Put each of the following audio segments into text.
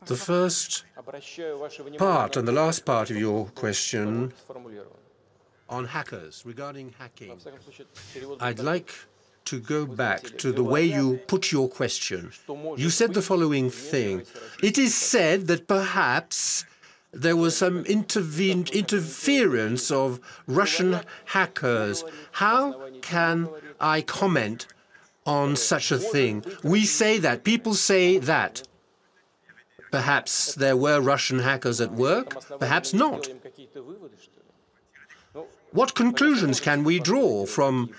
The first part and the last part of your question on hackers, regarding hacking. I'd like to go back to the way you put your question. You said the following thing. It is said that perhaps there was some interference of Russian hackers. How can I comment on such a thing? We say that. People say that. Perhaps there were Russian hackers at work, perhaps not. What conclusions can we draw from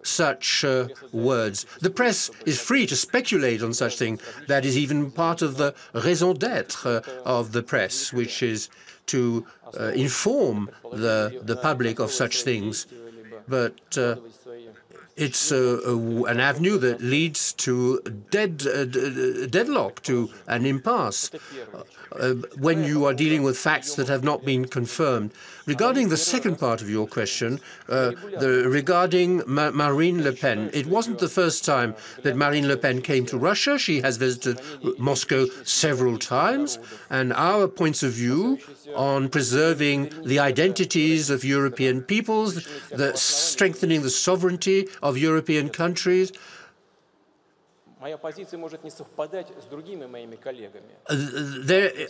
such words? The press is free to speculate on such things. That is even part of the raison d'être of the press, which is to inform the public of such things. But it's an avenue that leads to deadlock, to an impasse, when you are dealing with facts that have not been confirmed. Regarding the second part of your question, regarding Marine Le Pen, it wasn't the first time that Marine Le Pen came to Russia. She has visited Moscow several times, and our points of view on preserving the identities of European peoples, strengthening the sovereignty of European countries. There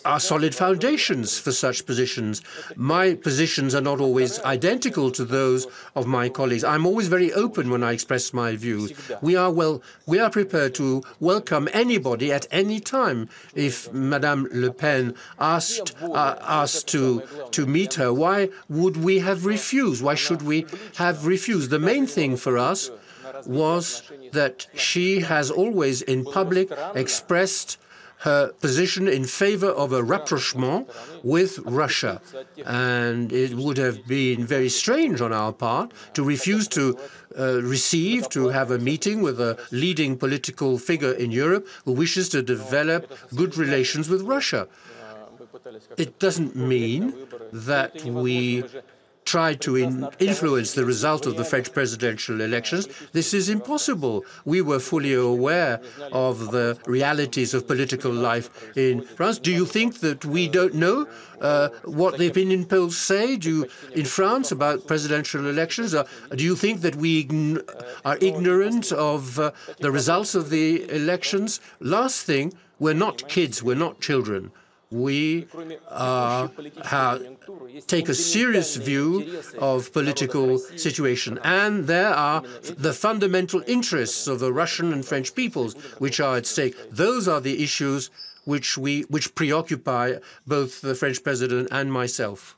are solid foundations for such positions. My positions are not always identical to those of my colleagues. I'm always very open when I express my views. We are prepared to welcome anybody at any time. If Madame Le Pen asked us to meet her, why would we have refused? Why should we have refused? The main thing for us was that she has always in public expressed her position in favor of a rapprochement with Russia. And it would have been very strange on our part to refuse to have a meeting with a leading political figure in Europe who wishes to develop good relations with Russia. It doesn't mean that we tried to influence the result of the French presidential elections. This is impossible. We were fully aware of the realities of political life in France. Do you think that we don't know what the opinion polls say in France about presidential elections? Do you think that we are ignorant of the results of the elections? Last thing, we're not kids, we're not children. We take a serious view of political situation, and there are the fundamental interests of the Russian and French peoples which are at stake. Those are the issues which preoccupy both the French president and myself.